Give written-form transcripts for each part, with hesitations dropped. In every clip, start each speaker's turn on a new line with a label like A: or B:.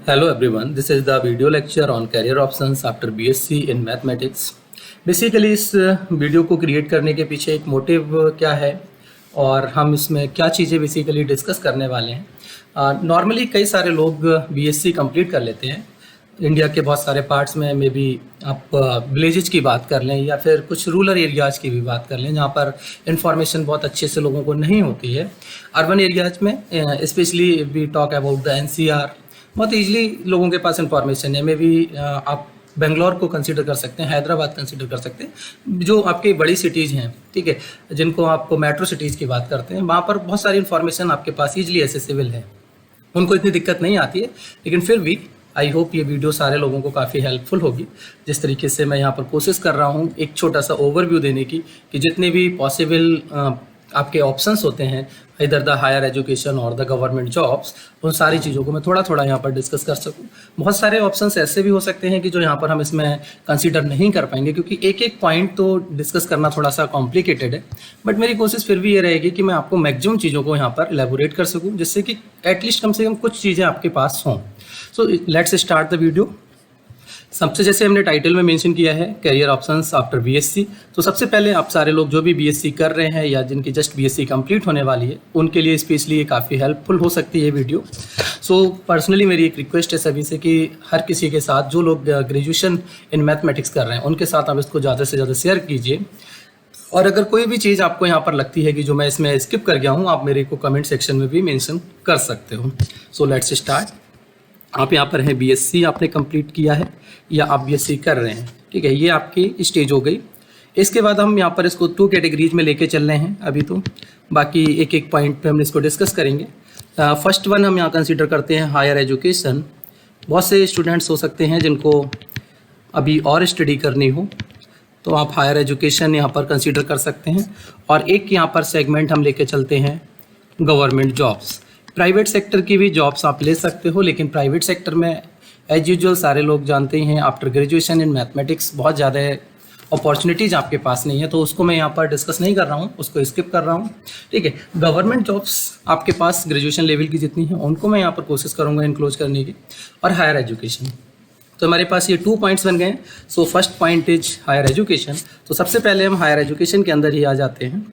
A: Hello everyone, this is the video lecture on career options after BSc in mathematics. Basically इस video को create करने के पीछे एक मोटिव क्या है और हम इसमें क्या चीज़ें बेसिकली डिस्कस करने वाले हैं। नॉर्मली कई सारे लोग बीएससी कंप्लीट कर लेते हैं इंडिया के बहुत सारे पार्ट्स में। मे बी आप विलेजेस की बात कर लें या फिर कुछ रूरल एरियाज़ की भी बात कर लें जहाँ पर इंफॉर्मेशन बहुत अच्छे से लोगों को नहीं होती है। अर्बन एरियाज़ में specially we talk about the NCR, बहुत ईजिली लोगों के पास इंफॉर्मेशन है। मे बी आप बेंगलोर को कंसीडर कर सकते हैं, हैदराबाद कंसीडर कर सकते हैं, जो आपकी बड़ी सिटीज़ हैं, ठीक है, जिनको आप मेट्रो सिटीज़ की बात करते हैं, वहाँ पर बहुत सारी इन्फॉर्मेशन आपके पास ईजिली एसेसिबल है, उनको इतनी दिक्कत नहीं आती है। लेकिन फिर भी आई होप ये वीडियो सारे लोगों को काफ़ी हेल्पफुल होगी। जिस तरीके से मैं यहाँ पर कोशिश कर रहा हूँ एक छोटा सा ओवरव्यू देने की कि जितने भी पॉसिबल आपके ऑप्शंस होते हैं, इधर द हायर एजुकेशन और द गवर्नमेंट जॉब्स, उन सारी चीज़ों को मैं थोड़ा थोड़ा यहाँ पर डिस्कस कर सकूँ। बहुत सारे ऑप्शंस ऐसे भी हो सकते हैं कि जो यहाँ पर हम इसमें कंसीडर नहीं कर पाएंगे, क्योंकि एक एक पॉइंट तो डिस्कस करना थोड़ा सा कॉम्प्लिकेटेड है। बट मेरी कोशिश फिर भी ये रहेगी कि मैं आपको मैक्सिमम चीज़ों को यहाँ पर एलेबोरेट कर सकूँ, जिससे कि एटलीस्ट कम से कम कुछ चीज़ें आपके पास हों। So let's start the video. सबसे जैसे हमने टाइटल में मेंशन किया है करियर ऑप्शंस आफ्टर बीएससी, तो सबसे पहले आप सारे लोग जो भी बीएससी कर रहे हैं या जिनकी जस्ट बीएससी कंप्लीट होने वाली है, उनके लिए स्पेशली ये काफ़ी हेल्पफुल हो सकती है वीडियो। सो पर्सनली मेरी एक रिक्वेस्ट है सभी से कि हर किसी के साथ जो लोग ग्रेजुएशन इन मैथमेटिक्स कर रहे हैं उनके साथ आप इसको ज़्यादा से ज़्यादा शेयर कीजिए। और अगर कोई भी चीज़ आपको यहाँ पर लगती है कि जो मैं इसमें स्किप कर गया हूँ, आप मेरे को कमेंट सेक्शन में भी मेंशन कर सकते हो। So let's start. आप यहाँ पर हैं बीएससी आपने कंप्लीट किया है या आप बीएससी कर रहे हैं, ठीक है, ये आपकी स्टेज हो गई। इसके बाद हम यहाँ पर इसको 2 कैटेगरीज में लेके चल रहे हैं अभी, तो बाकी एक एक पॉइंट पे हम इसको डिस्कस करेंगे। फर्स्ट वन हम यहाँ कंसीडर करते हैं हायर एजुकेशन। बहुत से स्टूडेंट्स हो सकते हैं जिनको अभी और स्टडी करनी हो, तो आप हायर एजुकेशन यहाँ पर कंसीडर कर सकते हैं। और एक यहाँ पर सेगमेंट हम लेके चलते हैं गवर्नमेंट जॉब्स। प्राइवेट सेक्टर की भी जॉब्स आप ले सकते हो, लेकिन प्राइवेट सेक्टर में एज यूजुअल सारे लोग जानते ही हैं आफ्टर ग्रेजुएशन इन मैथमेटिक्स बहुत ज़्यादा अपॉर्चुनिटीज़ आपके पास नहीं है, तो उसको मैं यहाँ पर डिस्कस नहीं कर रहा हूँ, उसको स्किप कर रहा हूँ, ठीक है। गवर्नमेंट जॉब्स आपके पास ग्रेजुएशन लेवल की जितनी हैं उनको मैं यहाँ पर कोशिश करूँगा इनक्लोज करने की। और हायर एजुकेशन, तो हमारे पास ये 2 पॉइंट्स बन गए हैं। So first point is higher education. तो सबसे पहले हम हायर एजुकेशन के अंदर ही आ जाते हैं।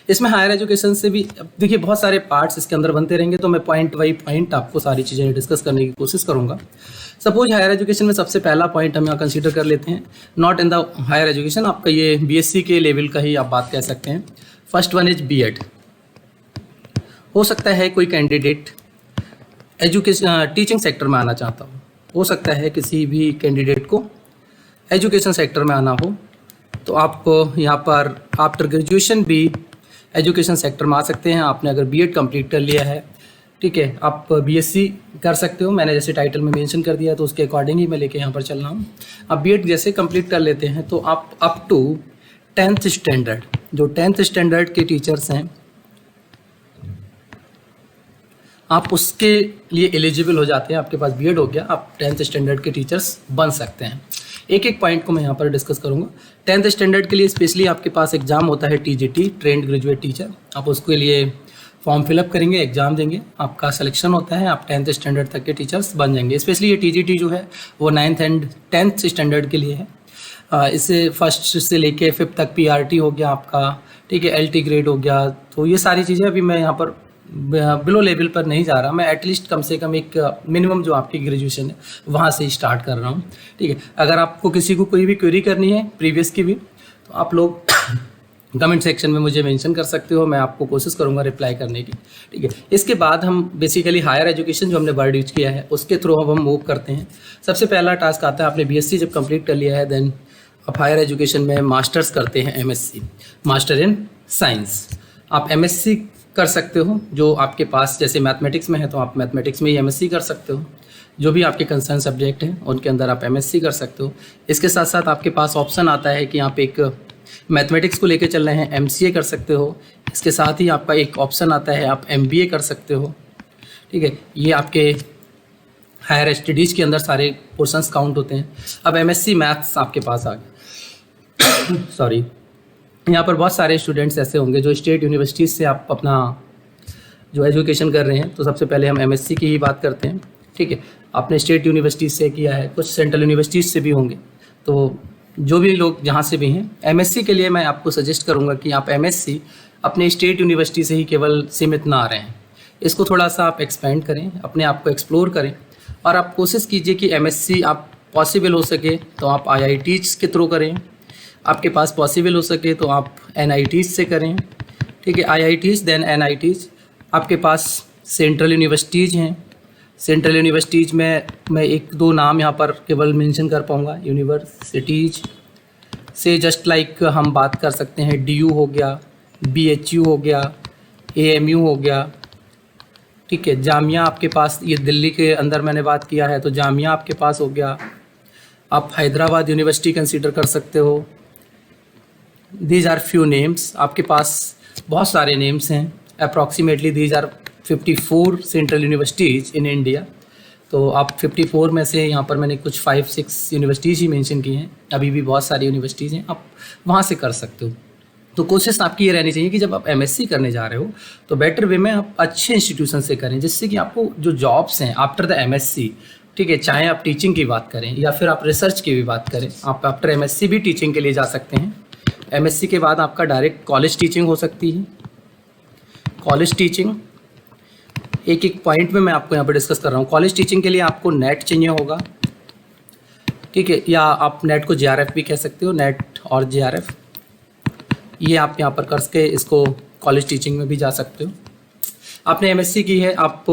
A: इसमें हायर एजुकेशन से भी देखिए बहुत सारे पार्ट्स इसके अंदर बनते रहेंगे, तो मैं पॉइंट बाई पॉइंट आपको सारी चीज़ें डिस्कस करने की कोशिश करूंगा। सपोज हायर एजुकेशन में सबसे पहला पॉइंट हम यहाँ कंसीडर कर लेते हैं, not in the higher education, आपका ये बीएससी के लेवल का ही आप बात कह सकते हैं। First one is BEd. हो सकता है कोई कैंडिडेट एजुकेशन टीचिंग सेक्टर में आना चाहता हो सकता है किसी भी कैंडिडेट को एजुकेशन सेक्टर में आना हो, तो आप यहाँ पर आफ्टर ग्रेजुएशन भी एजुकेशन सेक्टर में आ सकते हैं। आपने अगर बीएड कंप्लीट कर लिया है, ठीक है, आप बीएससी कर सकते हो। मैंने जैसे टाइटल में मेंशन कर दिया, तो उसके अकॉर्डिंग ही मैं लेके यहाँ पर चल रहा हूँ। आप बीएड जैसे कंप्लीट कर लेते हैं तो आप अप टू 10th स्टैंडर्ड, जो 10th स्टैंडर्ड के टीचर्स हैं, आप उसके लिए एलिजिबल हो जाते हैं। आपके पास बीएड हो गया, आप 10th स्टैंडर्ड के टीचर्स बन सकते हैं। एक एक पॉइंट को मैं यहाँ पर डिस्कस करूँगा। 10th स्टैंडर्ड के लिए स्पेशली आपके पास एग्जाम होता है टीजीटी, ट्रेंड ग्रेजुएट टीचर। आप उसके लिए फॉर्म फिलअप करेंगे, एग्जाम देंगे, आपका सिलेक्शन होता है, आप 10th स्टैंडर्ड तक के टीचर्स बन जाएंगे। स्पेशली ये टीजीटी जो है वो 9th एंड 10th स्टैंडर्ड के लिए है। इससे फर्स्ट से लेके 5th तक पीआरटी हो गया आपका, ठीक है, एलटी ग्रेड हो गया। तो ये सारी चीज़ें अभी मैं यहाँ पर बिलो लेवल पर नहीं जा रहा, मैं एटलीस्ट कम से कम एक मिनिमम जो आपकी ग्रेजुएशन है वहाँ से स्टार्ट कर रहा हूँ, ठीक है। अगर आपको किसी को कोई भी क्वेरी करनी है प्रीवियस की भी, तो आप लोग कमेंट सेक्शन में मुझे मेंशन कर सकते हो, मैं आपको कोशिश करूँगा रिप्लाई करने की, ठीक है। इसके बाद हम बेसिकली हायर एजुकेशन जो हमने वर्ड यूज किया है उसके थ्रू अब हम मूव करते हैं। सबसे पहला टास्क आता है, आपने बीएससी जब कंप्लीट कर लिया है, देन आप हायर एजुकेशन में मास्टर्स करते हैं, एमएससी, मास्टर इन साइंस। आप एमएससी कर सकते हो, जो आपके पास जैसे मैथमेटिक्स में है तो आप मैथमेटिक्स में ही एमएससी कर सकते हो। जो भी आपके कंसर्न सब्जेक्ट हैं उनके अंदर आप एमएससी कर सकते हो। इसके साथ साथ आपके पास ऑप्शन आता है कि आप एक मैथमेटिक्स को लेकर चल रहे हैं, एमसीए कर सकते हो। इसके साथ ही आपका एक ऑप्शन आता है आप एमबीए कर सकते हो, ठीक है। ये आपके हायर स्टडीज़ के अंदर सारे पोर्शंस काउंट होते हैं। अब एमएससी मैथ्स आपके पास आ गया सॉरी, यहाँ पर बहुत सारे स्टूडेंट्स ऐसे होंगे जो स्टेट यूनिवर्सिटीज़ से आप अपना जो एजुकेशन कर रहे हैं। तो सबसे पहले हम एमएससी की ही बात करते हैं। ठीक है, आपने स्टेट यूनिवर्सिटी से किया है, कुछ सेंट्रल यूनिवर्सिटीज़ से भी होंगे। तो जो भी लोग जहाँ से भी हैं, एमएससी के लिए मैं आपको सजेस्ट करूँगा कि आप एमएससी अपने स्टेट यूनिवर्सिटी से ही केवल सीमित ना रहें, इसको थोड़ा सा आप एक्सपेंड करें, अपने आप को एक्सप्लोर करें, और आप कोशिश कीजिए कि एमएससी आप पॉसिबल हो सके तो आप आईआईटीज़ के थ्रू करें, आपके पास पॉसिबल हो सके तो आप एनआईटीज़ से करें। ठीक है, आईआईटीज़ देन एनआईटीज़। आपके पास सेंट्रल यूनिवर्सिटीज़ हैं, सेंट्रल यूनिवर्सिटीज़ में मैं एक दो नाम यहाँ पर केवल मेंशन कर पाऊँगा। यूनिवर्सिटीज़ से जस्ट लाइक हम बात कर सकते हैं, डीयू हो गया, बीएचयू हो गया, एएमयू हो गया। ठीक है, जामिया आपके पास, ये दिल्ली के अंदर मैंने बात किया है तो जामिया आपके पास हो गया। आप हैदराबाद यूनिवर्सिटी कंसीडर कर सकते हो। दीज आर फ्यू नेम्स, आपके पास बहुत सारे नेम्स हैं। Approximately these are 54 central universities in India. तो आप 54 में से यहाँ पर मैंने कुछ 5-6 यूनिवर्सिटीज़ ही मेंशन की हैं, अभी भी बहुत सारी यूनिवर्सिटीज़ हैं, आप वहाँ से कर सकते हो। तो कोशिश आपकी ये रहनी चाहिए कि जब आप एमएससी करने जा रहे हो तो बेटर वे में आप अच्छे इंस्टीट्यूशन से करें, जिससे कि आपको जो जॉब्स हैं आफ्टर द एमएससी, ठीक है, चाहे आप टीचिंग की बात करें या फिर आप रिसर्च की भी बात करें, आप आफ्टर एमएससी भी टीचिंग के लिए जा सकते हैं। एमएससी के बाद आपका डायरेक्ट कॉलेज टीचिंग हो सकती है। कॉलेज टीचिंग एक एक पॉइंट में मैं आपको यहाँ पर डिस्कस कर रहा हूँ। कॉलेज टीचिंग के लिए आपको नेट चाहिए होगा, ठीक है, या आप नेट को जेआरएफ भी कह सकते हो, नेट और जेआरएफ, ये आप यहाँ पर करके इसको कॉलेज टीचिंग में भी जा सकते हो। आपने एमएससी की है, आप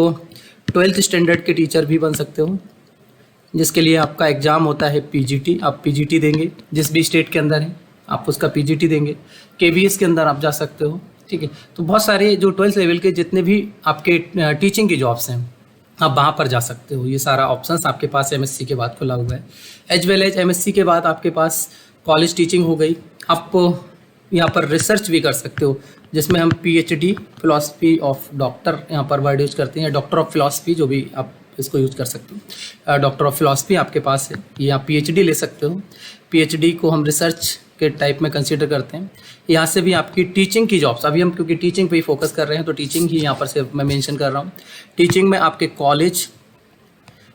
A: 12th स्टैंडर्ड के टीचर भी बन सकते हो, जिसके लिए आपका एग्ज़ाम होता है पीजीटी। आप पीजीटी देंगे, जिस भी स्टेट के अंदर है आप उसका पीजीटी देंगे। केवीएस के अंदर आप जा सकते हो। ठीक है, तो बहुत सारे जो 12th लेवल के जितने भी आपके टीचिंग की जॉब्स हैं आप वहाँ पर जा सकते हो। ये सारा ऑप्शंस आपके पास एमएससी के बाद खुला हुआ है। एज वेल एज एमएससी के बाद आपके पास कॉलेज टीचिंग हो गई। आप यहाँ पर रिसर्च भी कर सकते हो, जिसमें हम पीएचडी फिलॉसफी ऑफ डॉक्टर यहाँ पर वर्ड यूज़ करते हैं, डॉक्टर ऑफ फिलॉसफी, जो भी आप इसको यूज़ कर सकते हो। डॉक्टर ऑफ फिलॉसफी आपके पास है, ये आप पीएचडी ले सकते हो। पीएचडी को हम रिसर्च के टाइप में कंसीडर करते हैं। यहाँ से भी आपकी टीचिंग की जॉब्स, अभी हम क्योंकि टीचिंग पे ही फोकस कर रहे हैं तो टीचिंग ही यहाँ पर से मैं मेंशन कर रहा हूँ। टीचिंग में आपके कॉलेज,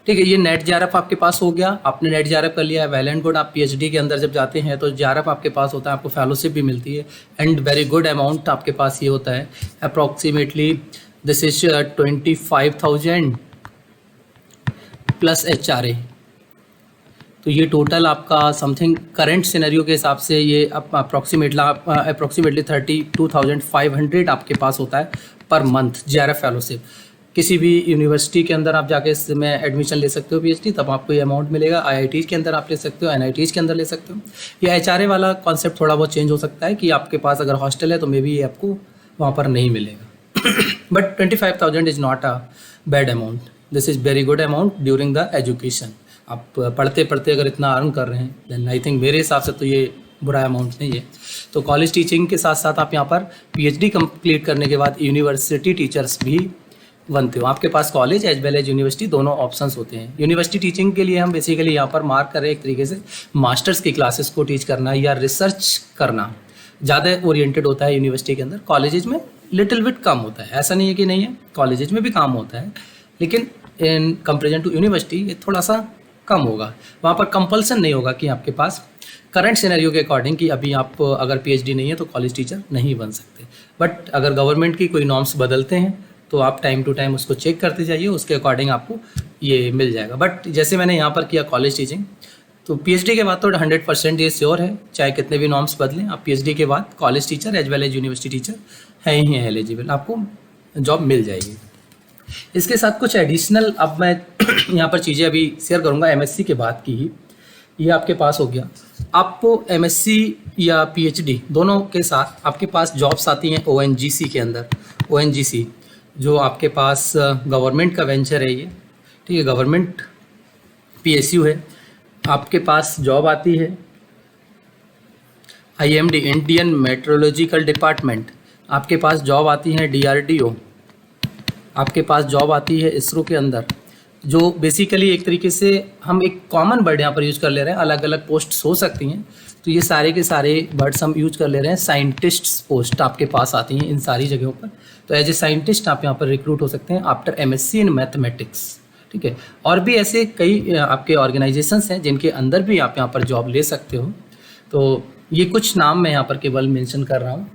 A: ठीक है, ये नेट जेआरएफ आपके पास हो गया। आपने नेट जेआरएफ कर लिया है, वेल एंड गुड। आप पीएचडी के अंदर जब जाते हैं तो जेआरएफ आपके पास होता है, आपको फेलोशिप भी मिलती है एंड वेरी गुड अमाउंट आपके पास ये होता है। Approximately this is 25,000 plus HRA. तो ये टोटल आपका समथिंग करंट सिनेरियो के हिसाब से ये अप्रॉक्सीमेटली 32,500 आपके पास होता है पर मंथ जेआरएफ फेलोशिप। किसी भी यूनिवर्सिटी के अंदर आप जाके इसमें एडमिशन ले सकते हो पीएचडी, तब आपको ये अमाउंट मिलेगा। आईआईटीज के अंदर आप ले सकते हो, एनआईटीज के अंदर ले सकते हो। ये एचआरए वाला कॉन्सेप्ट थोड़ा बहुत चेंज हो सकता है कि आपके पास अगर हॉस्टल है तो मे बी ये आपको वहाँ पर नहीं मिलेगा। But 25,000 is not a bad amount, this is very good amount during the education. आप पढ़ते पढ़ते अगर इतना अर्न कर रहे हैं देन आई थिंक मेरे हिसाब से तो ये बुरा अमाउंट नहीं है। तो कॉलेज टीचिंग के साथ साथ आप यहाँ पर पीएचडी कंप्लीट करने के बाद यूनिवर्सिटी टीचर्स भी बनते हो। आपके पास college as well as university दोनों ऑप्शंस होते हैं। यूनिवर्सिटी टीचिंग के लिए हम बेसिकली यहाँ पर मार्क कर रहे हैं एक तरीके से मास्टर्स की क्लासेस को टीच करना या रिसर्च करना ज़्यादा ओरिएंटेड होता है यूनिवर्सिटी के अंदर। कॉलेजेज में लिटिल बिट कम होता है, ऐसा नहीं है कि नहीं है, कॉलेजेज में भी काम होता है, लेकिन इन कंपेरिजन टू यूनिवर्सिटी ये थोड़ा सा कम होगा। वहाँ पर कंपल्सन नहीं होगा कि आपके पास करंट सिनेरियो के अकॉर्डिंग कि अभी आप अगर पीएचडी नहीं है तो कॉलेज टीचर नहीं बन सकते। बट अगर गवर्नमेंट की कोई नॉर्म्स बदलते हैं तो आप टाइम टू टाइम उसको चेक करते जाइए, उसके अकॉर्डिंग आपको ये मिल जाएगा। बट जैसे मैंने यहाँ पर किया कॉलेज टीचिंग, तो पीएचडी के बाद तो 100% ये श्योर है, चाहे कितने भी नॉर्म्स बदलें, आप पीएचडी के बाद college teacher as well as university teacher हैं ही हैं एलिजिबल, आपको जॉब मिल जाएगी। इसके साथ कुछ एडिशनल अब मैं यहाँ पर चीज़ें अभी शेयर करूँगा एमएससी के बाद की ही। ये आपके पास हो गया। आपको एमएससी या पीएचडी दोनों के साथ आपके पास जॉब्स आती हैं ओएनजीसी के अंदर। ओएनजीसी जो आपके पास गवर्नमेंट का वेंचर है, ये ठीक है, गवर्नमेंट पीएसयू है। आपके पास जॉब आती है आईएमडी इंडियन मेट्रोलॉजिकल डिपार्टमेंट, आपके पास जॉब आती है डीआरडीओ, आपके पास जॉब आती है इसरो के अंदर, जो बेसिकली एक तरीके से हम एक कॉमन वर्ड यहाँ पर यूज़ कर ले रहे हैं, अलग अलग पोस्ट्स हो सकती हैं तो ये सारे के सारे वर्ड्स हम यूज कर ले रहे हैं। साइंटिस्ट्स पोस्ट आपके पास आती हैं इन सारी जगहों पर, तो एज ए साइंटिस्ट आप यहाँ पर रिक्रूट हो सकते हैं आफ्टर एमएससी इन मैथमेटिक्स। ठीक है। और भी ऐसे कई आपके ऑर्गेनाइजेशंस हैं जिनके अंदर भी आप यहाँ पर जॉब ले सकते हो। तो ये कुछ नाम मैं यहाँ पर केवल मेंशन कर रहा हूँ।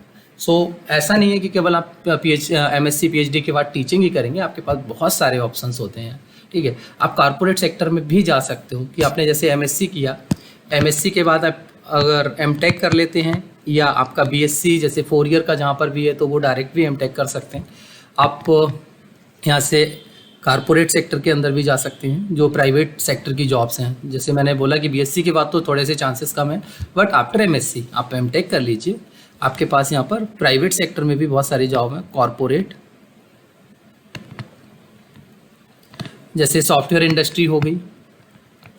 A: ऐसा नहीं है कि केवल आप MSc PhD के बाद टीचिंग ही करेंगे, आपके पास बहुत सारे ऑप्शंस होते हैं, ठीक है। आप कॉर्पोरेट सेक्टर में भी जा सकते हो कि आपने जैसे MSc किया, MSc के बाद आप अगर MTech कर लेते हैं, या आपका BSc जैसे 4 ईयर का जहाँ पर भी है तो वो डायरेक्ट भी MTech कर सकते हैं। आप यहाँ से कॉर्पोरेट सेक्टर के अंदर भी जा सकते हैं, जो प्राइवेट सेक्टर की जॉब्स हैं। जैसे मैंने बोला कि BSc के बाद तो थोड़े से चांसेस कम हैं, बट आफ्टर MSc आप MTech कर लीजिए, आपके पास यहाँ पर प्राइवेट सेक्टर में भी बहुत सारी जॉब हैं। कॉर्पोरेट जैसे सॉफ्टवेयर इंडस्ट्री हो गई,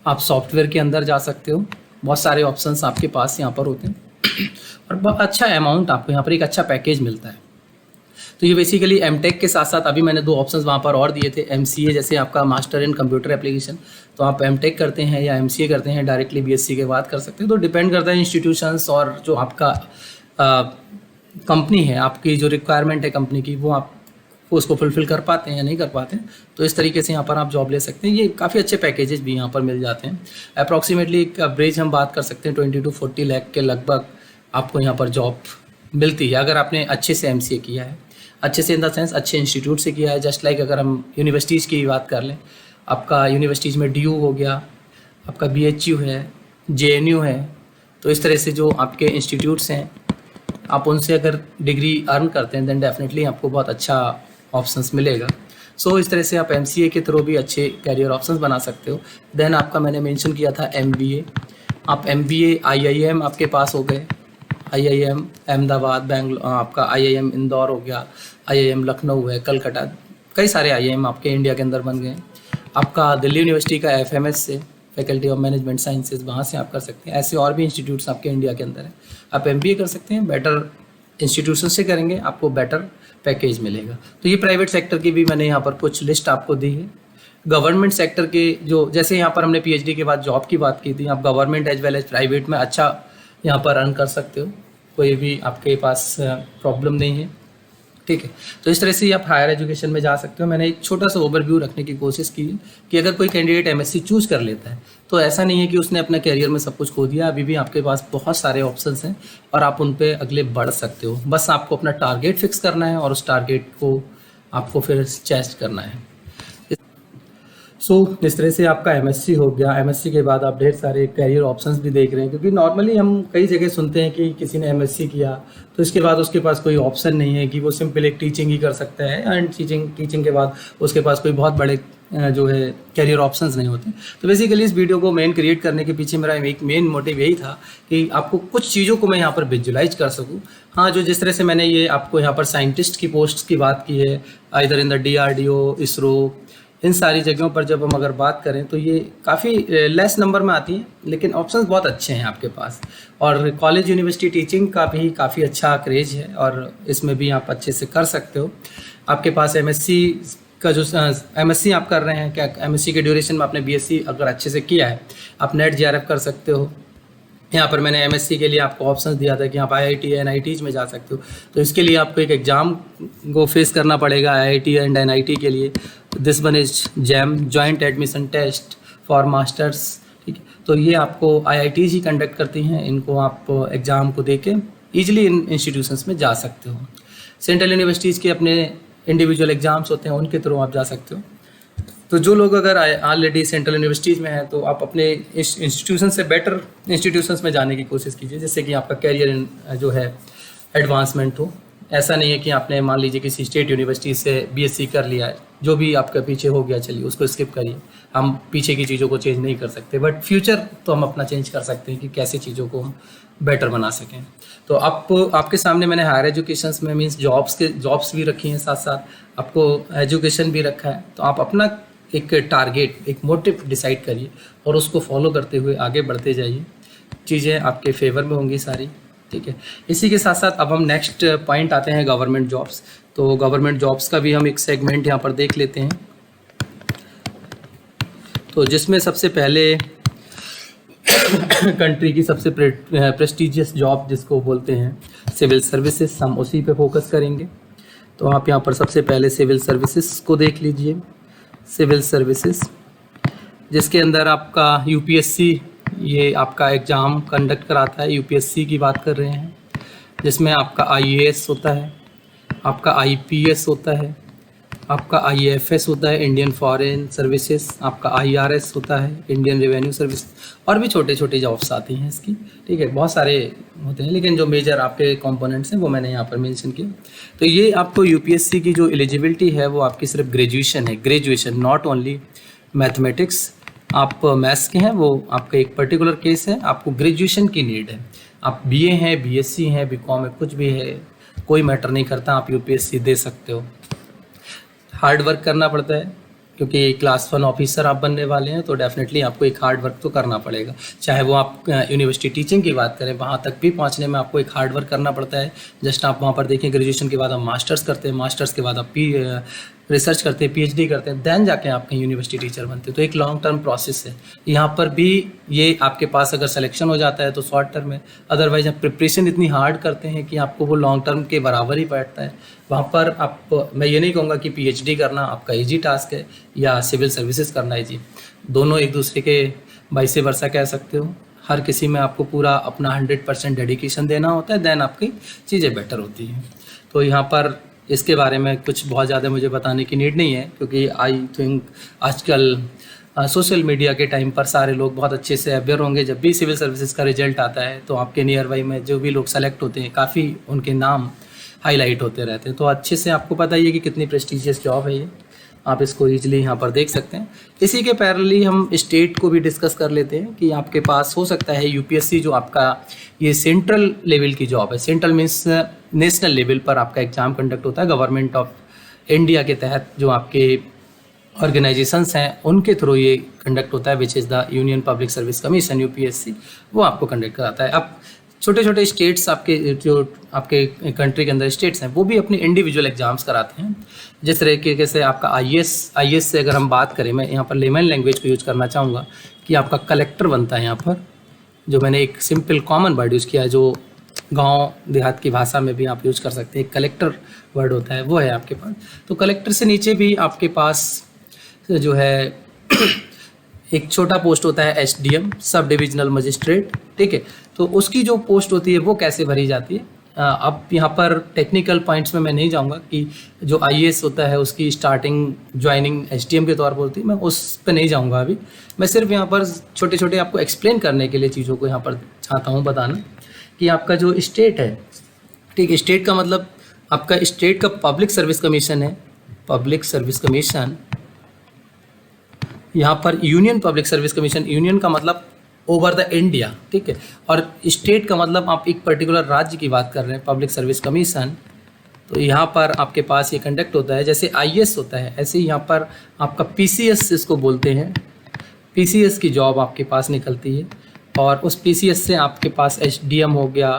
A: आप सॉफ्टवेयर के अंदर जा सकते हो, बहुत सारे ऑप्शंस आपके पास यहाँ पर होते हैं और बहुत अच्छा अमाउंट आपको यहाँ पर एक अच्छा पैकेज मिलता है। तो ये बेसिकली MTech के साथ साथ अभी मैंने 2 ऑप्शंस वहाँ पर और दिए थे। MCA जैसे आपका मास्टर इन कंप्यूटर एप्लीकेशन, तो आप MTech करते हैं या MCA करते हैं डायरेक्टली BSc के बाद कर सकते हैं। तो डिपेंड करता है इंस्टीट्यूशंस और जो आपका कंपनी है, आपकी जो रिक्वायरमेंट है कंपनी की, वो आप उसको फुलफ़िल कर पाते हैं या नहीं कर पाते हैं। तो इस तरीके से यहाँ पर आप जॉब ले सकते हैं। ये काफ़ी अच्छे पैकेजेस भी यहाँ पर मिल जाते हैं। अप्रॉक्सीमेटली एक एवरेज हम बात कर सकते हैं 20 to 40 लाख के लगभग आपको यहाँ पर जॉब मिलती है, अगर आपने अच्छे से MCA किया है, अच्छे से इन द सेंस अच्छे इंस्टीट्यूट से किया है। जस्ट लाइक अगर हम यूनिवर्सिटीज़ की बात कर लें, आपका यूनिवर्सिटीज़ में DU हो गया, आपका BHU है, JNU है, तो इस तरह से जो आपके इंस्टीट्यूट्स हैं, आप उनसे अगर डिग्री अर्न करते हैं देन डेफिनेटली आपको बहुत अच्छा ऑप्शंस मिलेगा। इस तरह से आप MCA के थ्रू भी अच्छे कैरियर ऑप्शंस बना सकते हो। देन आपका मैंने मेंशन किया था MBA, आप MBA IIM आपके पास हो गए, IIM अहमदाबाद, बेंगलोर, आपका IIM इंदौर हो गया, IIM लखनऊ है, कलकत्ता, कई सारे IIM आपके इंडिया के अंदर बन गए हैं। आपका दिल्ली यूनिवर्सिटी का FMS से, फैकल्टी ऑफ मैनेजमेंट साइंसेज, वहाँ से आप कर सकते हैं। ऐसे और भी इंस्टीट्यूट्स आपके इंडिया के अंदर हैं, आप MBA कर सकते हैं। बेटर इंस्टीट्यूशन से करेंगे आपको बेटर पैकेज मिलेगा। तो ये प्राइवेट सेक्टर की भी मैंने यहाँ पर कुछ लिस्ट आपको दी है। गवर्नमेंट सेक्टर के जो, जैसे यहाँ पर हमने PhD के बाद जॉब की बात की थी, आप government as well as private में अच्छा यहाँ पर अर्न कर सकते हो, कोई भी आपके पास प्रॉब्लम नहीं है, ठीक है। तो इस तरह से आप हायर एजुकेशन में जा सकते हो। मैंने एक छोटा सा ओवरव्यू रखने की कोशिश की कि अगर कोई कैंडिडेट MSc चूज़ कर लेता है तो ऐसा नहीं है कि उसने अपना कैरियर में सब कुछ खो दिया। अभी भी आपके पास बहुत सारे ऑप्शंस हैं और आप उन पे अगले बढ़ सकते हो। बस आपको अपना टारगेट फिक्स करना है और उस टारगेट को आपको फिर चेस्ट करना है। इस तरह से आपका MSc हो गया। MSc के बाद आप ढेर सारे कैरियर ऑप्शंस भी देख रहे हैं, क्योंकि नॉर्मली हम कई जगह सुनते हैं कि किसी ने MSc किया तो इसके बाद उसके पास कोई ऑप्शन नहीं है कि वो सिंपल एक टीचिंग ही कर सकता है, एंड टीचिंग के बाद उसके पास कोई बहुत बड़े जो है कैरियर ऑप्शंस नहीं होते। तो बेसिकली इस वीडियो को मेन क्रिएट करने के पीछे मेरा एक मेन मोटिव यही था कि आपको कुछ चीज़ों को मैं यहाँ पर विजुलाइज कर सकूँ। हाँ, जो जिस तरह से मैंने ये आपको यहाँ पर साइंटिस्ट की पोस्ट की बात की है, इधर इन द DRDO, ISRO, इन सारी जगहों पर जब हम अगर बात करें तो ये काफ़ी लेस नंबर में आती हैं, लेकिन ऑप्शंस बहुत अच्छे हैं आपके पास। और कॉलेज यूनिवर्सिटी टीचिंग का भी काफ़ी अच्छा क्रेज है और इसमें भी आप अच्छे से कर सकते हो। आपके पास MSc का जो MSc आप कर रहे हैं, क्या MSc के ड्यूरेशन में आपने BSc अगर अच्छे से किया है, आप NET JRF कर सकते हो। यहाँ पर मैंने MSc के लिए आपको ऑप्शंस दिया था कि आप IIT NITs में जा सकते हो। तो इसके लिए आपको एक एग्ज़ाम को फेस करना पड़ेगा IIT एंड NIT के लिए। This one is JAM, joint admission test for masters, ठीक है। तो ये आपको IITs ही कंडक्ट करती हैं, इनको आप एग्ज़ाम को दे के ईजिली इन इंस्टीट्यूशंस में जा सकते हो। सेंट्रल यूनिवर्सिटीज़ के अपने इंडिविजुअल एग्ज़ाम्स होते हैं, उनके थ्रू आप जा सकते हो। तो जो लोग अगर ऑलरेडी सेंट्रल यूनिवर्सिटीज़ में हैं तो आप अपने इंस्टीट्यूशन से बेटर इंस्टीट्यूशंस में जाने की कोशिश कीजिए, जिससे कि आपका कैरियर जो है एडवांसमेंट हो। ऐसा नहीं है कि आपने मान लीजिए किसी स्टेट यूनिवर्सिटी से BSc कर लिया है, जो भी आपका पीछे हो गया चलिए उसको स्किप करिए। हम पीछे की चीज़ों को चेंज नहीं कर सकते, बट फ्यूचर तो हम अपना चेंज कर सकते हैं कि कैसे चीज़ों को हम बेटर बना सकें। तो आपके सामने मैंने हायर एजुकेशंस में मीन्स जॉब्स भी रखी हैं, साथ साथ आपको एजुकेशन भी रखा है। तो आप अपना एक टारगेट, एक मोटिव डिसाइड करिए और उसको फॉलो करते हुए आगे बढ़ते जाइए, चीज़ें आपके फेवर में होंगी सारी, ठीक है। इसी के साथ साथ अब हम नेक्स्ट पॉइंट आते हैं गवर्नमेंट जॉब्स। तो गवर्नमेंट जॉब्स का भी हम एक सेगमेंट यहाँ पर देख लेते हैं। तो जिसमें सबसे पहले कंट्री की सबसे प्रेस्टिजियस जॉब जिसको बोलते हैं सिविल सर्विसेज, हम उसी पे फोकस करेंगे। तो आप यहाँ पर सबसे पहले सिविल सर्विसेज को देख लीजिए। सिविल सर्विसेज, जिसके अंदर आपका यूपीएससी ये आपका एग्ज़ाम कंडक्ट कराता है। यूपीएससी की बात कर रहे हैं, जिसमें आपका आईएएस होता है, आपका आईपीएस होता है, आपका आईएफएस होता है, इंडियन फॉरेन सर्विसेज, आपका आईआरएस होता है, इंडियन रेवेन्यू सर्विस, और भी छोटे छोटे जॉब्स आती हैं इसकी। ठीक है, बहुत सारे होते हैं, लेकिन जो मेजर आपके कंपोनेंट्स हैं वो मैंने यहाँ पर मेंशन किया। तो ये आपको यूपीएससी की जो एलिजिबिलिटी है वो आपकी सिर्फ ग्रेजुएशन है, ग्रेजुएशन, नॉट ओनली मैथमेटिक्स। आप मैथ्स के हैं वो आपका एक पर्टिकुलर केस है, आपको ग्रेजुएशन की नीड है। आप बीए हैं, बीएससी हैं, बीकॉम है, कुछ भी है, कोई मैटर नहीं करता, आप यूपीएससी दे सकते हो। हार्ड वर्क करना पड़ता है, क्योंकि क्लास 1 ऑफिसर आप बनने वाले हैं, तो डेफिनेटली आपको एक हार्ड वर्क तो करना पड़ेगा। चाहे वो आप यूनिवर्सिटी टीचिंग की बात करें, वहाँ तक भी पहुँचने में आपको एक हार्ड वर्क करना पड़ता है। जस्ट आप वहाँ पर देखें, ग्रेजुएशन के बाद आप मास्टर्स करते हैं, मास्टर्स के बाद आप रिसर्च करते हैं, पीएचडी करते हैं, देन जाके आप कहीं यूनिवर्सिटी टीचर बनते हैं। तो एक लॉन्ग टर्म प्रोसेस है। यहाँ पर भी ये आपके पास अगर सिलेक्शन हो जाता है तो शॉर्ट टर्म है, अदरवाइज आप प्रिपरेशन इतनी हार्ड करते हैं कि आपको वो लॉन्ग टर्म के बराबर ही बैठता है। वहाँ पर आप, मैं ये नहीं कहूँगा कि पीएचडी करना आपका ईजी टास्क है या सिविल सर्विसेज करना ईजी, दोनों एक दूसरे के वाइस वर्सा कह सकते हो। हर किसी में आपको पूरा अपना 100% डेडिकेशन देना होता है, देन आपकी चीज़ें बेटर होती हैं। तो यहाँ पर इसके बारे में कुछ बहुत ज़्यादा मुझे बताने की नीड नहीं है, क्योंकि आई थिंक आजकल सोशल मीडिया के टाइम पर सारे लोग बहुत अच्छे से अवेयर होंगे। जब भी सिविल सर्विसेज का रिजल्ट आता है तो आपके नियर बाई में जो भी लोग सेलेक्ट होते हैं, काफ़ी उनके नाम हाईलाइट होते रहते हैं। तो अच्छे से आपको पता ही है कि कितनी प्रेस्टिजियस जॉब है ये, आप इसको ईजिली यहाँ पर देख सकते हैं। इसी के पैरेलली हम स्टेट को भी डिस्कस कर लेते हैं कि आपके पास हो सकता है यूपीएससी जो आपका ये सेंट्रल लेवल की जॉब है। सेंट्रल मीन्स नेशनल लेवल पर आपका एग्ज़ाम कंडक्ट होता है, गवर्नमेंट ऑफ इंडिया के तहत जो आपके ऑर्गेनाइजेशंस हैं उनके थ्रू ये कंडक्ट होता है, which is the union public service commission, UPSC, वो आपको कंडक्ट कराता है। अब छोटे छोटे स्टेट्स आपके जो आपके कंट्री के अंदर स्टेट्स हैं वो भी अपने इंडिविजुअल एग्जाम्स कराते हैं। जिस तरीके से आपका आईएएस से अगर हम बात करें, मैं यहाँ पर लेमन लैंग्वेज को यूज़ करना चाहूँगा कि आपका कलेक्टर बनता है यहाँ पर, जो मैंने एक सिंपल कॉमन वर्ड यूज़ किया है, जो गांव देहात की भाषा में भी आप यूज़ कर सकते हैं। कलेक्टर वर्ड होता है, वो है आपके पास। तो कलेक्टर से नीचे भी आपके पास जो है एक छोटा पोस्ट होता है एसडीएम, सब डिविजनल मजिस्ट्रेट। ठीक है, तो उसकी जो पोस्ट होती है वो कैसे भरी जाती है। अब यहाँ पर टेक्निकल पॉइंट्स में मैं नहीं जाऊँगा कि जो आईएएस होता है उसकी स्टार्टिंग ज्वाइनिंग एसडीएम के तौर पर होती है, मैं उस पर नहीं जाऊँगा अभी। मैं सिर्फ यहाँ पर छोटे छोटे आपको एक्सप्लेन करने के लिए चीज़ों को यहाँ पर चाहता हूँ बताना कि आपका जो स्टेट है, ठीक है, स्टेट का मतलब आपका स्टेट का पब्लिक सर्विस कमीशन है। पब्लिक सर्विस कमीशन यहाँ पर union public service commission, union का मतलब ओवर द इंडिया, ठीक है, और स्टेट का मतलब आप एक पर्टिकुलर राज्य की बात कर रहे हैं, पब्लिक सर्विस कमीशन। तो यहाँ पर आपके पास ये कंडक्ट होता है, जैसे आईएएस होता है ऐसे ही यहाँ पर आपका पीसीएस इसको बोलते हैं, पीसीएस की जॉब आपके पास निकलती है, और उस पीसीएस से आपके पास एसडीएम हो गया।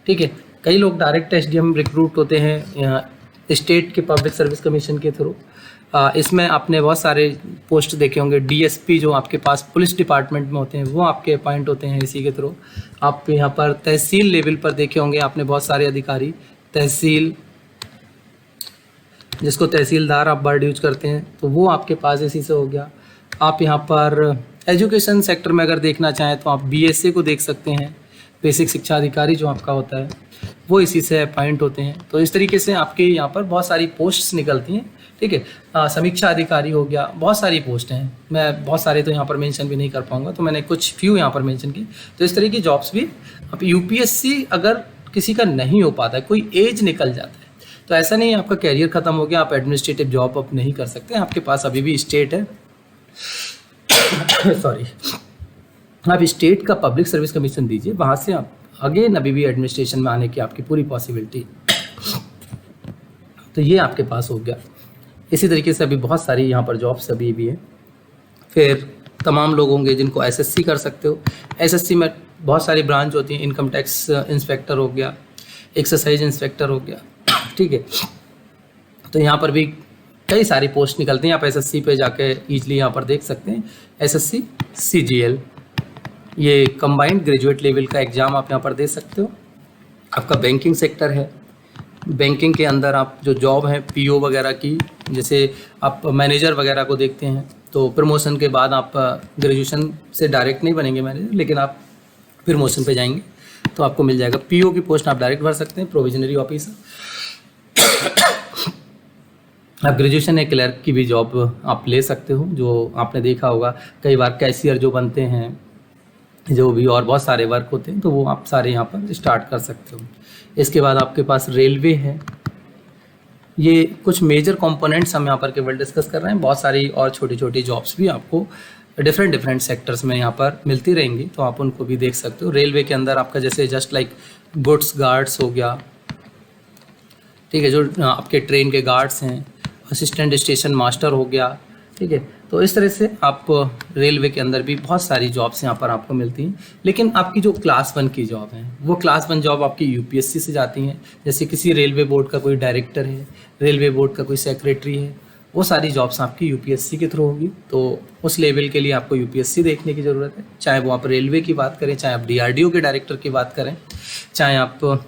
A: ठीक है, कई लोग डायरेक्ट एसडीएम रिक्रूट होते हैं स्टेट के पब्लिक सर्विस कमीशन के थ्रू। इसमें आपने बहुत सारे पोस्ट देखे होंगे। डीएसपी जो आपके पास पुलिस डिपार्टमेंट में होते हैं वो आपके अपॉइंट होते हैं इसी के थ्रू। आप यहाँ पर तहसील लेवल पर देखे होंगे आपने बहुत सारे अधिकारी, तहसील जिसको तहसीलदार आप वर्ड यूज करते हैं, तो वो आपके पास इसी से हो गया। आप यहाँ पर एजुकेशन सेक्टर में अगर देखना चाहें तो आप बीएसए को देख सकते हैं, बेसिक शिक्षा अधिकारी जो आपका होता है वो इसी से अपॉइंट होते हैं। तो इस तरीके से आपके यहाँ पर बहुत सारी पोस्ट्स निकलती हैं। ठीक है, समीक्षा अधिकारी हो गया, बहुत सारी पोस्ट हैं, मैं बहुत सारे तो यहाँ पर मेंशन भी नहीं कर पाऊँगा, तो मैंने कुछ फ्यू यहाँ पर मेंशन की। तो इस तरह की जॉब्स भी अब यूपीएससी अगर किसी का नहीं हो पाता है, कोई एज निकल जाता है, तो ऐसा नहीं है आपका कैरियर ख़त्म हो गया, आप एडमिनिस्ट्रेटिव जॉब अब नहीं कर सकते, आपके पास अभी भी स्टेट है सॉरी, आप स्टेट का पब्लिक सर्विस कमीशन दीजिए, वहाँ से आप अगेन अभी भी एडमिनिस्ट्रेशन में आने की आपकी पूरी पॉसिबिलिटी। तो ये आपके पास हो गया। इसी तरीके से अभी बहुत सारी यहाँ पर जॉब्स अभी भी है। फिर तमाम लोग होंगे जिनको एसएससी कर सकते हो। एसएससी में बहुत सारी ब्रांच होती हैं, इनकम टैक्स इंस्पेक्टर हो गया, एक्सरसाइज इंस्पेक्टर हो गया। ठीक है, तो यहाँ पर भी कई सारी पोस्ट निकलती हैं, आप एसएससी पे जाके ईजिली यहाँ पर देख सकते हैं। एसएससी सीजीएल, ये कंबाइंड ग्रेजुएट लेवल का एग्ज़ाम आप यहाँ पर दे सकते हो। आपका बैंकिंग सेक्टर है, बैंकिंग के अंदर आप जो जॉब है पीओ वगैरह की, जैसे आप मैनेजर वगैरह को देखते हैं, तो प्रमोशन के बाद आप ग्रेजुएशन से डायरेक्ट नहीं बनेंगे मैनेजर, लेकिन आप प्रमोशन पे जाएंगे तो आपको मिल जाएगा पीओ की पोस्ट, आप डायरेक्ट भर सकते हैं, प्रोविजनरी ऑफिसर। आप ग्रेजुएशन या क्लर्क की भी जॉब आप ले सकते हो, जो आपने देखा होगा कई बार कैशियर जो बनते हैं, जो भी और बहुत सारे वर्क होते हैं, तो वो आप सारे यहाँ पर स्टार्ट कर सकते हो। इसके बाद आपके पास रेलवे है। ये कुछ मेजर कंपोनेंट्स हम यहाँ पर केवल डिस्कस कर रहे हैं, बहुत सारी और छोटी छोटी जॉब्स भी आपको डिफरेंट सेक्टर्स में यहाँ पर मिलती रहेंगी, तो आप उनको भी देख सकते हो। रेलवे के अंदर आपका जैसे जस्ट लाइक गुड्स गार्ड्स हो गया, ठीक है, जो आपके ट्रेन के गार्ड्स हैं, असिस्टेंट स्टेशन मास्टर हो गया, ठीक है। तो इस तरह से आप रेलवे के अंदर भी बहुत सारी जॉब्स यहाँ पर आपको मिलती हैं। लेकिन आपकी जो क्लास 1 की जॉब है, वो क्लास 1 जॉब आपकी यूपीएससी से जाती हैं। जैसे किसी रेलवे बोर्ड का कोई डायरेक्टर है, रेलवे बोर्ड का कोई सेक्रेटरी है, वो सारी जॉब्स आपकी यूपीएससी के थ्रू होगी। तो उस लेवल के लिए आपको यूपीएससी देखने की ज़रूरत है, चाहे वो आप रेलवे की बात करें, चाहे आप डीआरडीओ के डायरेक्टर की बात करें, चाहे आप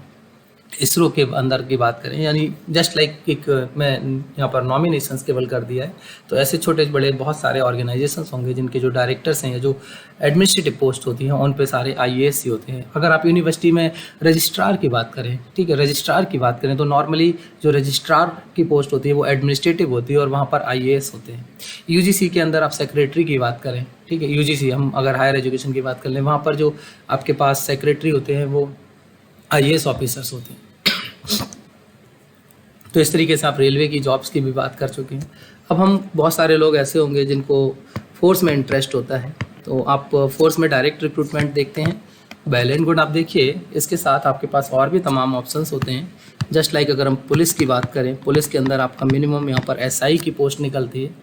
A: इसरो के अंदर की बात करें। यानी जस्ट लाइक एक मैं यहाँ पर नॉमिनेशंस केवल कर दिया है, तो ऐसे छोटे बड़े बहुत सारे ऑर्गेनाइजेशंस होंगे जिनके जो डायरेक्टर्स हैं या जो एडमिनिस्ट्रेटिव पोस्ट होती हैं उन पे सारे आईएएस ही होते हैं। अगर आप यूनिवर्सिटी में रजिस्ट्रार की बात करें, ठीक है, रजिस्ट्रार की बात करें, तो नॉर्मली जो रजिस्ट्रार की पोस्ट होती है वो एडमिनिस्ट्रेटिव होती है और वहाँ पर आईएएस होते हैं। यूजीसी के अंदर आप सेक्रेटरी की बात करें, ठीक है, यूजीसी हम अगर हायर एजुकेशन की बात कर लें, वहाँ पर जो आपके पास सेक्रेटरी होते हैं वो आईएएस ऑफिसर्स होते हैं। तो इस तरीके से आप रेलवे की जॉब्स की भी बात कर चुके हैं। अब हम बहुत सारे लोग ऐसे होंगे जिनको फोर्स में इंटरेस्ट होता है, तो आप फोर्स में डायरेक्ट रिक्रूटमेंट देखते हैं, वेल एंड गुड, आप देखिए। इसके साथ आपके पास और भी तमाम ऑप्शंस होते हैं। जस्ट लाइक अगर हम पुलिस की बात करें, पुलिस के अंदर आपका मिनिमम यहाँ पर एसआई की पोस्ट निकलती है,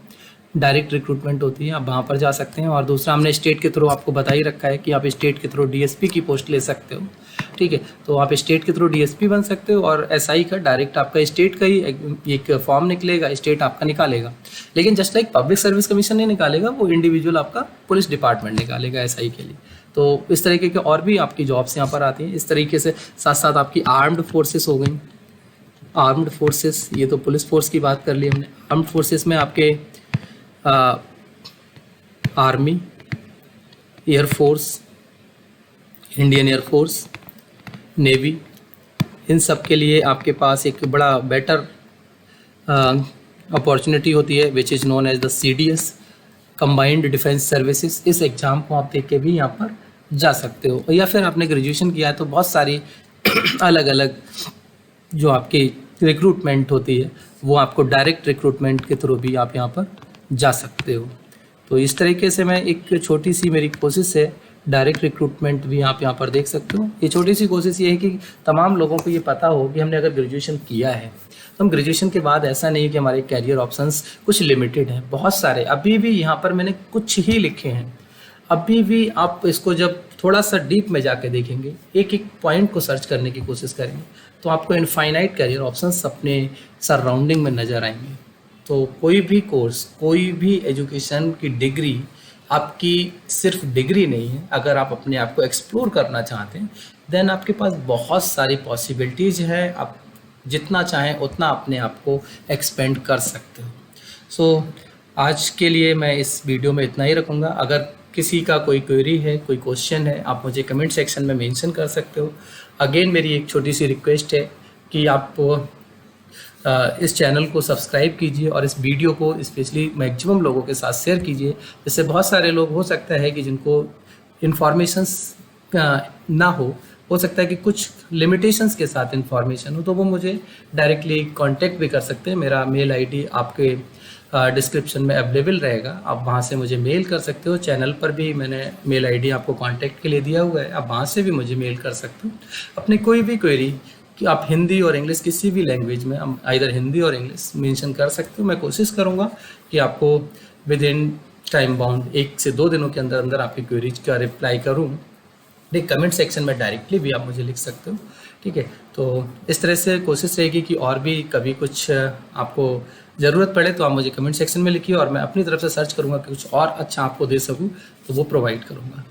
A: डायरेक्ट रिक्रूटमेंट होती है, आप वहाँ पर जा सकते हैं। और दूसरा हमने स्टेट के थ्रू आपको बता ही रखा है कि आप स्टेट के थ्रू डीएसपी की पोस्ट ले सकते हो, ठीक है। तो आप स्टेट के थ्रू डीएसपी बन सकते हो और एसआई का डायरेक्ट आपका स्टेट का ही एक फॉर्म निकलेगा, स्टेट आपका निकालेगा। लेकिन just like public service commission नहीं निकालेगा, वो इंडिविजुअल आपका पुलिस डिपार्टमेंट निकालेगा एसआई के लिए। तो इस तरीके के और भी आपकी जॉब्स यहाँ पर आती हैं। इस तरीके से साथ साथ आपकी आर्म्ड फोर्सेस हो गई। आर्म्ड फोर्सेस, ये तो पुलिस फोर्स की बात कर ली हमने। आर्म्ड फोर्सेस में आपके army, air force, Indian air force, navy, इन सब के लिए आपके पास एक बड़ा बेटर अपॉर्चुनिटी होती है which is known as the CDS, combined defence services. इस एग्ज़ाम को आप देख के भी यहाँ पर जा सकते हो। या फिर आपने ग्रेजुएशन किया है तो बहुत सारी अलग अलग जो आपकी रिक्रूटमेंट होती है वो आपको डायरेक्ट रिक्रूटमेंट के थ्रू भी आप यहाँ पर जा सकते हो। तो इस तरीके से मैं एक छोटी सी मेरी कोशिश है, डायरेक्ट रिक्रूटमेंट भी आप यहाँ पर देख सकते हो। ये छोटी सी कोशिश ये है कि तमाम लोगों को ये पता हो कि हमने अगर ग्रेजुएशन किया है तो हम ग्रेजुएशन के बाद ऐसा नहीं कि हमारे कैरियर ऑप्शंस कुछ लिमिटेड हैं, बहुत सारे अभी भी यहाँ पर मैंने कुछ ही लिखे हैं। अभी भी आप इसको जब थोड़ा सा डीप में जाके देखेंगे, एक एक पॉइंट को सर्च करने की कोशिश करेंगे, तो आपको इनफाइनाइट कैरियर ऑप्शंस अपने सराउंडिंग में नज़र आएंगे। तो कोई भी कोर्स, कोई भी एजुकेशन की डिग्री आपकी सिर्फ डिग्री नहीं है। अगर आप अपने आप को एक्सप्लोर करना चाहते हैं देन आपके पास बहुत सारी पॉसिबिलिटीज़ है, आप जितना चाहें उतना अपने आप को एक्सपेंड कर सकते हो। सो आज के लिए मैं इस वीडियो में इतना ही रखूँगा। अगर किसी का कोई क्वेरी है, कोई क्वेश्चन है, आप मुझे कमेंट सेक्शन में मेंशन कर सकते हो। अगेन मेरी एक छोटी सी रिक्वेस्ट है कि आप इस चैनल को सब्सक्राइब कीजिए और इस वीडियो को स्पेशली मैक्सिमम लोगों के साथ शेयर कीजिए, जिससे बहुत सारे लोग हो सकता है कि जिनको इन्फॉर्मेशंस ना हो सकता है कि कुछ लिमिटेशंस के साथ इन्फॉर्मेशन हो, तो वो मुझे डायरेक्टली कांटेक्ट भी कर सकते हैं। मेरा मेल आईडी आपके डिस्क्रिप्शन में अवेलेबल रहेगा, आप वहाँ से मुझे मेल कर सकते हो। चैनल पर भी मैंने मेल आईडी आपको कांटेक्ट के लिए दिया हुआ है, आप वहाँ से भी मुझे मेल कर सकते हो। अपनी कोई भी क्वेरी कि आप हिंदी और इंग्लिश किसी भी लैंग्वेज में, हम इधर हिंदी और इंग्लिश मेंशन कर सकते हो। मैं कोशिश करूँगा कि आपको विद इन टाइम बाउंड 1 से 2 दिनों के अंदर अंदर आपकी क्वेरीज का रिप्लाई करूँ। नहीं, कमेंट सेक्शन में डायरेक्टली भी आप मुझे लिख सकते हो, ठीक है। तो इस तरह से कोशिश रहेगी कि और भी कभी कुछ आपको ज़रूरत पड़े तो आप मुझे कमेंट सेक्शन में लिखिए और मैं अपनी तरफ से सर्च करूँगा कि कुछ और अच्छा आपको दे सकूँ तो वो प्रोवाइड करूँगा।